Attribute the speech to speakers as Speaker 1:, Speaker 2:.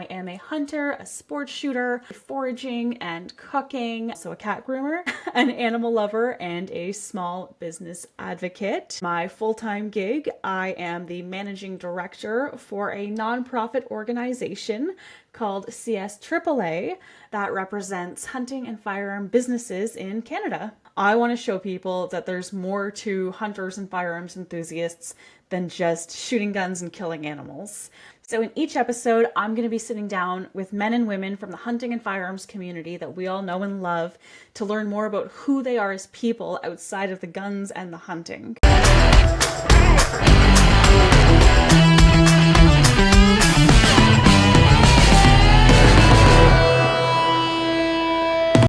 Speaker 1: I am a hunter, a sports shooter, foraging and cooking, so a cat groomer, an animal lover, and a small business advocate. My full-time gig, I am the managing director for a nonprofit organization called CS AAA that represents hunting and firearm businesses in Canada. I want to show people that there's more to hunters and firearms enthusiasts than just shooting guns and killing animals. So in each episode, I'm going to be sitting down with men and women from the hunting and firearms community that we all know and love to learn more about who they are as people outside of the guns and the hunting.